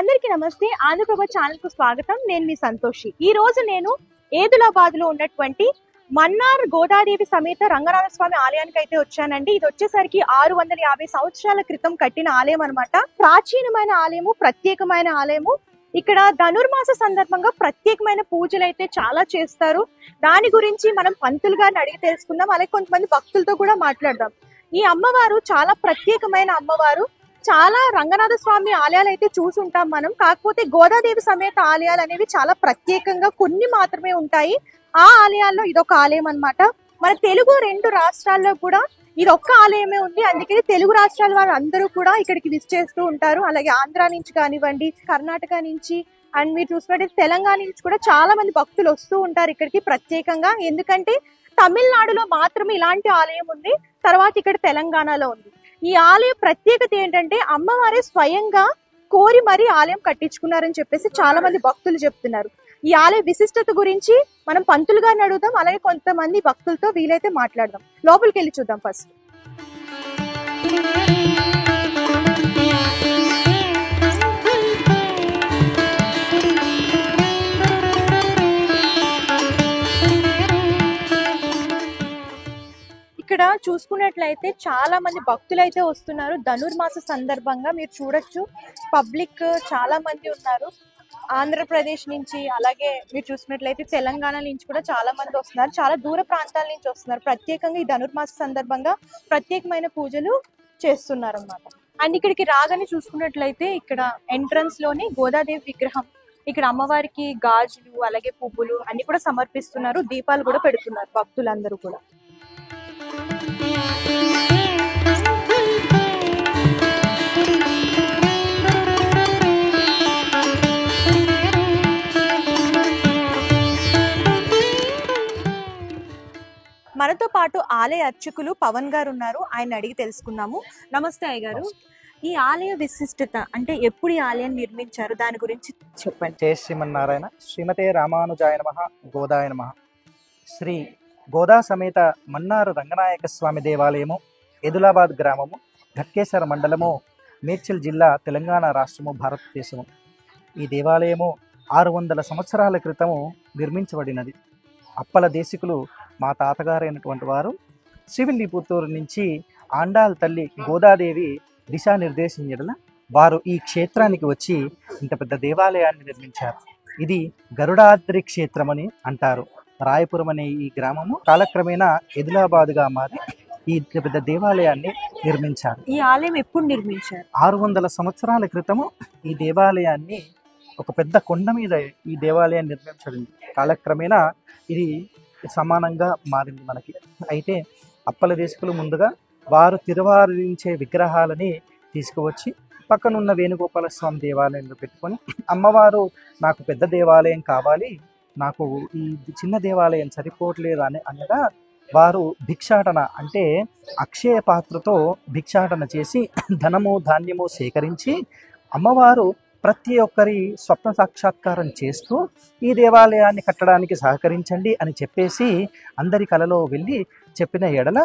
అందరికీ నమస్తే. ఆంధ్రప్రభ ఛానల్ కు స్వాగతం. నేను మీ సంతోషి. ఈ రోజు నేను ఏదులాబాద్ లో ఉన్నటువంటి మన్నార్ గోదాదేవి సమేత రంగనాథ స్వామి ఆలయానికి అయితే వచ్చానండి. ఇది వచ్చేసరికి 650 సంవత్సరాల క్రితం కట్టిన ఆలయం అన్నమాట. ప్రాచీనమైన ఆలయము, ప్రత్యేకమైన ఆలయము. ఇక్కడ ధనుర్మాస సందర్భంగా ప్రత్యేకమైన పూజలు అయితే చాలా చేస్తారు. దాని గురించి మనం పంతులు గారిని అడిగి తెలుసుకుందాం. అలాగే కొంతమంది భక్తులతో కూడా మాట్లాడదాం. ఈ అమ్మవారు చాలా ప్రత్యేకమైన అమ్మవారు. చాలా రంగనాథ స్వామి ఆలయాలు అయితే చూసుంటాం మనం. కాకపోతే గోదాదేవి సమేత ఆలయాలు అనేవి చాలా ప్రత్యేకంగా కొన్ని మాత్రమే ఉంటాయి. ఆ ఆలయాల్లో ఇదొక ఆలయం అన్నమాట. మన తెలుగు 2 రాష్ట్రాల్లో కూడా ఇది ఒక్క ఆలయమే ఉంది. అందుకని తెలుగు రాష్ట్రాల వారు అందరూ కూడా ఇక్కడికి విజిట్ చేస్తూ ఉంటారు. అలాగే ఆంధ్ర నుంచి కానివ్వండి, కర్ణాటక నుంచి, అండ్ మీరు చూసినట్టు తెలంగాణ నుంచి కూడా చాలా మంది భక్తులు వస్తూ ఉంటారు ఇక్కడికి ప్రత్యేకంగా. ఎందుకంటే తమిళనాడులో మాత్రమే ఇలాంటి ఆలయం ఉంది, తర్వాత ఇక్కడ తెలంగాణలో ఉంది. ఈ ఆలయ ప్రత్యేకత ఏంటంటే అమ్మవారే స్వయంగా కోరి మరీ ఆలయం కట్టించుకున్నారని చెప్పేసి చాలా మంది భక్తులు చెప్తున్నారు. ఈ ఆలయ విశిష్టత గురించి మనం పంతులు గారిని అడుగుదాం. అలాగే కొంతమంది భక్తులతో వీలైతే మాట్లాడదాం. లోపలికి వెళ్ళి చూద్దాం ఫస్ట్. ఇక్కడ చూసుకున్నట్లయితే చాలా మంది భక్తులు అయితే వస్తున్నారు. ధనుర్మాస సందర్భంగా మీరు చూడొచ్చు, పబ్లిక్ చాలా మంది ఉన్నారు. ఆంధ్రప్రదేశ్ నుంచి, అలాగే మీరు చూసినట్లయితే తెలంగాణ నుంచి కూడా చాలా మంది వస్తున్నారు. చాలా దూర ప్రాంతాల నుంచి వస్తున్నారు. ప్రత్యేకంగా ఈ ధనుర్మాస సందర్భంగా ప్రత్యేకమైన పూజలు చేస్తున్నారు అన్నమాట. అండ్ ఇక్కడికి రాగానే చూసుకున్నట్లయితే ఇక్కడ ఎంట్రన్స్ లోనే గోదాదేవి విగ్రహం, ఇక్కడ అమ్మవారికి గాజులు అలాగే పువ్వులు అన్ని కూడా సమర్పిస్తున్నారు. దీపాలు కూడా పెడుతున్నారు భక్తులందరూ కూడా. మనతో పాటు ఆలయ అర్చకులు పవన్ గారు ఉన్నారు. ఆయన అడిగి తెలుసుకున్నాము. నమస్తే అయ్య గారు. ఈ ఆలయ విశిష్టత అంటే ఎప్పుడు ఈ ఆలయం నిర్మించారు, దాని గురించి చెప్పండి. జయ శ్రీమన్నారాయణ. శ్రీమతే రామానుజాయ నమః. గోదాయ నమః. శ్రీ గోదా సమేత మన్నారు రంగనాయక స్వామి దేవాలయము, ఏదులాబాద్ గ్రామము, ఘట్కేసర మండలము, మేడ్చల్ జిల్లా, తెలంగాణ రాష్ట్రము, భారతదేశము. ఈ దేవాలయము 600 సంవత్సరాల క్రితము నిర్మించబడినది. అప్పల దేశికులు మా తాతగారైనటువంటి వారు శ్రీవిల్లిపుత్తూరు నుంచి ఆండాల్ తల్లి గోదాదేవి దిశానిర్దేశించడం వారు ఈ క్షేత్రానికి వచ్చి ఇంత పెద్ద దేవాలయాన్ని నిర్మించారు. ఇది గరుడాద్రి క్షేత్రం అని అంటారు. రాయపురం అనే ఈ గ్రామము కాలక్రమేణా ఏదులాబాద్గా మారి ఈ పెద్ద దేవాలయాన్ని నిర్మించారు. ఈ ఆలయం ఎప్పుడు నిర్మించారు? 600 సంవత్సరాల క్రితము ఈ దేవాలయాన్ని ఒక పెద్ద కొండ మీద ఈ దేవాలయాన్ని నిర్మించబడింది. కాలక్రమేణా ఇది సమానంగా మారింది మనకి. అయితే అప్పల దేశకులు ముందుగా వారు తిరువారించే విగ్రహాలని తీసుకువచ్చి పక్కనున్న వేణుగోపాల స్వామి దేవాలయంలో పెట్టుకొని, అమ్మవారు నాకు పెద్ద దేవాలయం కావాలి, నాకు ఈ చిన్న దేవాలయం సరిపోవట్లేదు అనగా వారు భిక్షాటన అంటే అక్షయ పాత్రతో భిక్షాటన చేసి ధనము ధాన్యము సేకరించి అమ్మవారు ప్రతి ఒక్కరి స్వప్న సాక్షాత్కారం చేస్తూ ఈ దేవాలయాన్ని కట్టడానికి సహకరించండి అని చెప్పేసి అందరి కలలో వెళ్ళి చెప్పిన ఎడల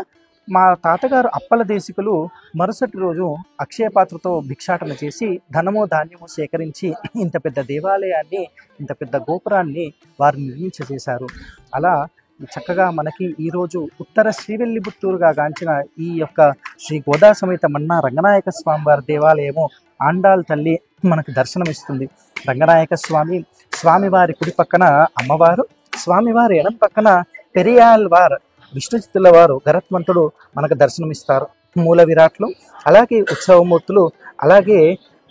మా తాతగారు అప్పల దేశికులు మరుసటి రోజు అక్షయ పాత్రతో భిక్షాటన చేసి ధనము ధాన్యము సేకరించి ఇంత పెద్ద దేవాలయాన్ని, ఇంత పెద్ద గోపురాన్ని వారు నిర్మించేశారు. అలా చక్కగా మనకి ఈరోజు ఉత్తర శ్రీవిల్లిపుత్తూరుగా గాంచిన ఈ యొక్క శ్రీ గోదా సమేత మన్నా రంగనాయక స్వామి వారి దేవాలయము ఆండాల్ తల్లి మనకు దర్శనమిస్తుంది. రంగనాయక స్వామి, స్వామివారి కుడి పక్కన అమ్మవారు, స్వామివారి ఎడం పక్కన పెరియాల్ వార్ విష్ణుచిత్తుల వారు గరత్మంతుడు మనకు దర్శనమిస్తారు. మూల విరాట్లు, అలాగే ఉత్సవమూర్తులు, అలాగే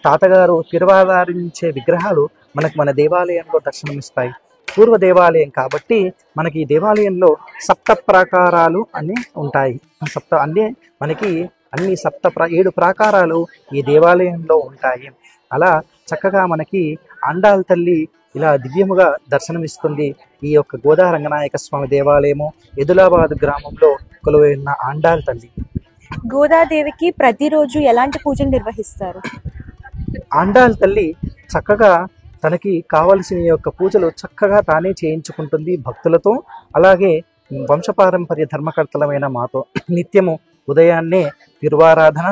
తాతగారు తిరువారించే విగ్రహాలు మనకు మన దేవాలయంలో దర్శనమిస్తాయి. పూర్వ దేవాలయం కాబట్టి మనకి ఈ దేవాలయంలో 7 ప్రాకారాలు అన్నీ ఉంటాయి. మనకి అన్ని 7 ప్రాకారాలు ఈ దేవాలయంలో ఉంటాయి. అలా చక్కగా మనకి ఆండాల్ తల్లి ఇలా దివ్యముగా దర్శనమిస్తుంది. ఈ యొక్క గోదా రంగనాయక స్వామి దేవాలయము ఏదులాబాద్ గ్రామంలో కొలువైన ఆండాల్ తల్లి. గోదాదేవికి ప్రతిరోజు ఎలాంటి పూజలు నిర్వహిస్తారు? ఆండాల్ తల్లి చక్కగా తనకి కావలసిన యొక్క పూజలు చక్కగా తానే చేయించుకుంటుంది భక్తులతో. అలాగే వంశపారంపర్య ధర్మకర్తలమైన మాతో నిత్యము ఉదయాన్నే తిరువారాధన,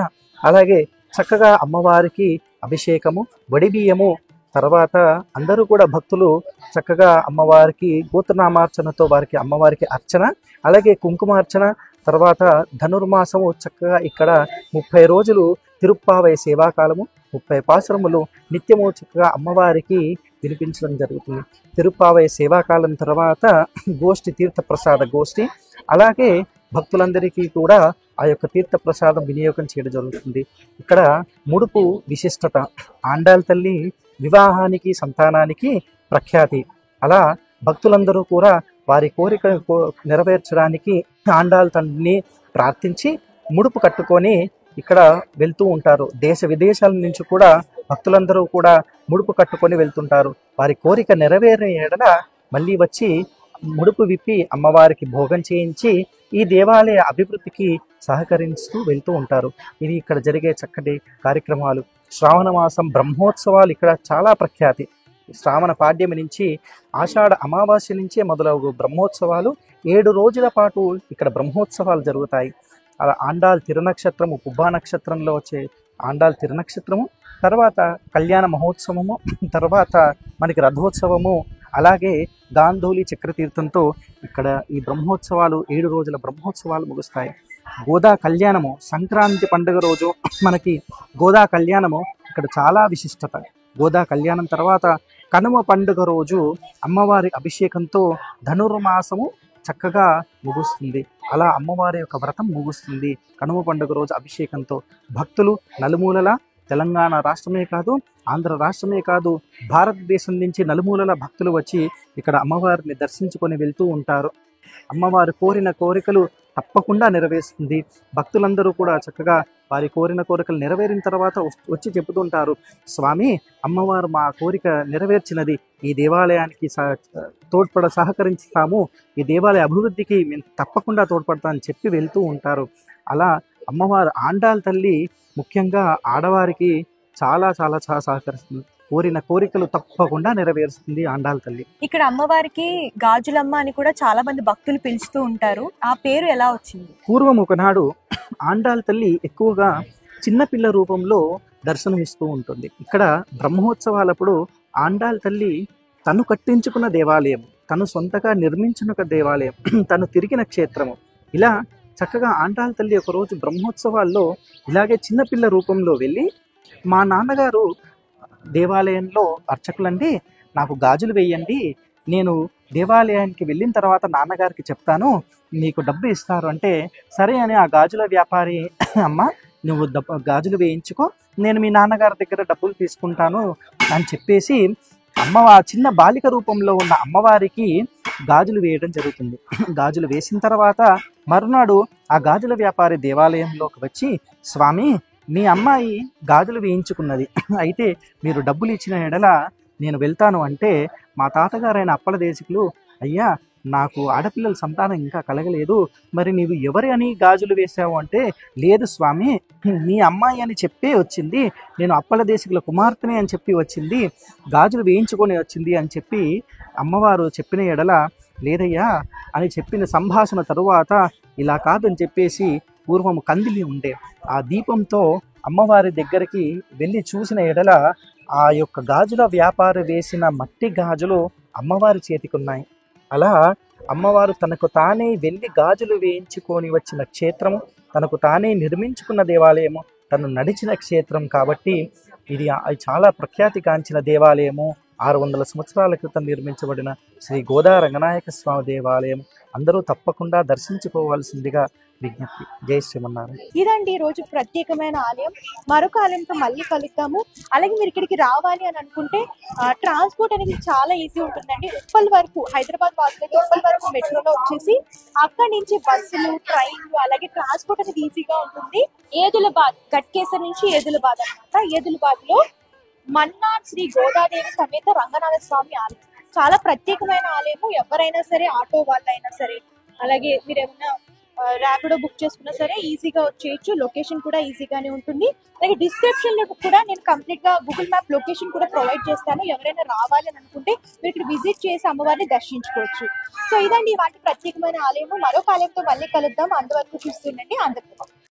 అలాగే చక్కగా అమ్మవారికి అభిషేకము, వడి బియ్యము తర్వాత అందరూ కూడా భక్తులు చక్కగా అమ్మవారికి గోత్రనామార్చనతో వారికి అమ్మవారికి అర్చన, అలాగే కుంకుమార్చన, తర్వాత ధనుర్మాసము చక్కగా ఇక్కడ 30 రోజులు తిరుప్పావై సేవాకాలము, 30 పాసురములు నిత్యము చక్కగా అమ్మవారికి వినిపించడం జరుగుతుంది. తిరుప్పావై సేవాకాలం తర్వాత గోష్ఠి తీర్థప్రసాద గోష్ఠి, అలాగే భక్తులందరికీ కూడా ఆ యొక్క తీర్థప్రసాదం వినియోగం చేయడం జరుగుతుంది. ఇక్కడ ముడుపు విశిష్టత, ఆండాల్ తల్లి వివాహానికి సంతానానికి ప్రఖ్యాతి. అలా భక్తులందరూ కూడా వారి కోరిక నెరవేర్చడానికి ఆండాల్ తల్లిని ప్రార్థించి ముడుపు కట్టుకొని ఇక్కడ వెళ్తూ ఉంటారు. దేశ విదేశాల నుంచి కూడా భక్తులందరూ కూడా ముడుపు కట్టుకొని వెళ్తుంటారు. వారి కోరిక నెరవేరిన ఎడల మళ్ళీ వచ్చి ముడుపు విప్పి అమ్మవారికి భోగం చేయించి ఈ దేవాలయ అభివృద్ధికి సహకరిస్తూ వెళ్తూ ఉంటారు. ఇవి ఇక్కడ జరిగే చక్కటి కార్యక్రమాలు. శ్రావణ మాసం బ్రహ్మోత్సవాలు ఇక్కడ చాలా ప్రఖ్యాతి. శ్రావణ పాడ్యమి నుంచి ఆషాఢ అమావాస్య నుంచే మొదలగు బ్రహ్మోత్సవాలు 7 రోజుల పాటు ఇక్కడ బ్రహ్మోత్సవాలు జరుగుతాయి. అలా ఆండాల్ తిరునక్షత్రము, పుబ్బా నక్షత్రంలో వచ్చే ఆండాల్ తిరునక్షత్రము, తర్వాత కళ్యాణ మహోత్సవము, తర్వాత మనకి రథోత్సవము, అలాగే గాంధూలి చక్రతీర్థంతో ఇక్కడ ఈ బ్రహ్మోత్సవాలు 7 రోజుల బ్రహ్మోత్సవాలు ముగుస్తాయి. గోదా కళ్యాణము సంక్రాంతి పండుగ రోజు మనకి గోదా కళ్యాణము ఇక్కడ చాలా విశిష్టత. గోదా కళ్యాణం తర్వాత కనుమ పండుగ రోజు అమ్మవారి అభిషేకంతో ధనుర్మాసము చక్కగా ముగుస్తుంది. అలా అమ్మవారి యొక్క వ్రతం ముగుస్తుంది. కనుమ పండుగ రోజు అభిషేకంతో భక్తులు నలుమూలల, తెలంగాణ రాష్ట్రమే కాదు, ఆంధ్ర రాష్ట్రమే కాదు, భారతదేశం నుంచి నలుమూలల భక్తులు వచ్చి ఇక్కడ అమ్మవారిని దర్శించుకొని వెళ్తూ ఉంటారు. అమ్మవారు కోరిన కోరికలు తప్పకుండా నెరవేరుస్తుంది. భక్తులందరూ కూడా చక్కగా వారి కోరిన కోరికలు నెరవేరిన తర్వాత వచ్చి చెబుతుంటారు, స్వామి అమ్మవారు మా కోరిక నెరవేర్చినది, ఈ దేవాలయానికి సహకరిస్తాము, ఈ దేవాలయ అభివృద్ధికి మేము తప్పకుండా తోడ్పడతామని చెప్పి వెళ్తూ ఉంటారు. అలా అమ్మవారు ఆండాల్ తల్లి ముఖ్యంగా ఆడవారికి చాలా చాలా చాలా సహకరిస్తుంది. కోరిన కోరికలు తప్పకుండా నెరవేరుస్తుంది ఆండాల్ తల్లి. ఇక్కడ అమ్మవారికి గాజులమ్మ అని కూడా చాలా మంది భక్తులు పిలుస్తూ ఉంటారు. ఆ పేరు ఎలా వచ్చింది? పూర్వం ఒకనాడు ఆండాల్ తల్లి ఎక్కువగా చిన్నపిల్ల రూపంలో దర్శనమిస్తూ ఉంటుంది. ఇక్కడ బ్రహ్మోత్సవాలప్పుడు ఆండాల్ తల్లి తను కట్టించుకున్న దేవాలయం, తను సొంతగా నిర్మించిన దేవాలయం, తను తిరిగిన క్షేత్రము, ఇలా చక్కగా ఆండాల్ తల్లి ఒకరోజు బ్రహ్మోత్సవాల్లో ఇలాగే చిన్నపిల్ల రూపంలో వెళ్ళి, మా నాన్నగారు దేవాలయంలో అర్చకులండి, నాకు గాజులు వేయండి, నేను దేవాలయానికి వెళ్ళిన తర్వాత నాన్నగారికి చెప్తాను, నీకు డబ్బు ఇస్తారు అంటే, సరే అని ఆ గాజుల వ్యాపారి, అమ్మ నువ్వు గాజులు వేయించుకో, నేను మీ నాన్నగారి దగ్గర డబ్బులు తీసుకుంటాను అని చెప్పేసి చిన్న బాలిక రూపంలో ఉన్న అమ్మవారికి గాజులు వేయడం జరుగుతుంది. గాజులు వేసిన తర్వాత మరునాడు ఆ గాజుల వ్యాపారి దేవాలయంలోకి వచ్చి, స్వామి మీ అమ్మాయి గాజులు వేయించుకున్నది, అయితే మీరు డబ్బులు ఇచ్చిన ఎడల నేను వెళ్తాను అంటే, మా తాతగారైన అప్పల దేశికులు, అయ్యా నాకు ఆడపిల్లల సంతానం ఇంకా కలగలేదు, మరి నీవు ఎవరి అని గాజులు వేసావు అంటే, లేదు స్వామి మీ అమ్మాయి అని చెప్పే వచ్చింది, నేను అప్పల దేశికుల కుమార్తెనే అని చెప్పి వచ్చింది, గాజులు వేయించుకొని వచ్చింది అని చెప్పి అమ్మవారు చెప్పిన ఎడల, లేదయ్యా అని చెప్పిన సంభాషణ తరువాత ఇలా కాదని చెప్పేసి పూర్వం కందిలి ఉండే ఆ దీపంతో అమ్మవారి దగ్గరికి వెళ్ళి చూసిన ఎడల ఆ యొక్క గాజుల వ్యాపారి వేసిన మట్టి గాజులు అమ్మవారి చేతికున్నాయి. అలా అమ్మవారు తనకు తానే వెళ్ళి గాజులు వేయించుకొని వచ్చిన క్షేత్రము, తనకు తానే నిర్మించుకున్న దేవాలయము, తను నడిచిన క్షేత్రం కాబట్టి ఇది చాలా ప్రఖ్యాతిగాంచిన దేవాలయము. 600 సంవత్సరాల క్రితం నిర్మించబడిన శ్రీ గోదా రంగనాయక స్వామి దేవాలయం అందరూ తప్పకుండా దర్శించుకోవాల్సిందిగా విజ్ఞప్తి. జై శ్రీమన్నారాయణ. ఇదండి ఈ రోజు ప్రత్యేకమైన ఆలయం. మరొక ఆలయంతో మళ్ళీ కలుద్దాము. అలాగే మీరు ఇక్కడికి రావాలి అని అనుకుంటే ట్రాన్స్పోర్ట్ అనేది చాలా ఈజీ ఉంటుందండి. ఉప్పల్ వరకు, హైదరాబాద్ వాసులకి ఉప్పల్ వరకు మెట్రోలో వచ్చేసి అక్కడి నుంచి బస్సులు, ట్రైన్లు, అలాగే ట్రాన్స్పోర్ట్ అనేది ఈజీగా ఉంటుంది. ఏదులబాద్, గట్కేసర్ నుంచి ఏదులబాద్ అనమాట. ఏదులబాద్ లో మన్నార్ శ్రీ గోదాదేవి సమేత రంగనాథ స్వామి ఆలయం చాలా ప్రత్యేకమైన ఆలయము. ఎవరైనా సరే, ఆటో వాళ్ళైనా సరే, అలాగే మీరు ఏమన్నా ర్యాపిడో బుక్ చేసుకున్నా సరే ఈజీగా వచ్చేయచ్చు. లొకేషన్ కూడా ఈజీగానే ఉంటుంది. అలాగే డిస్క్రిప్షన్ లో కూడా నేను కంప్లీట్ గా గూగుల్ మ్యాప్ లొకేషన్ కూడా ప్రొవైడ్ చేస్తాను. ఎవరైనా రావాలి అని అనుకుంటే మీరు ఇక్కడ విజిట్ చేసి అమ్మవారిని దర్శించుకోవచ్చు. సో ఇదండి వాటి ప్రత్యేకమైన ఆలయము. మరొక ఆలయంతో మళ్ళీ కలుద్దాం. అంతవరకు చూస్తుండండి ఆంధ్రప్రదేశ్.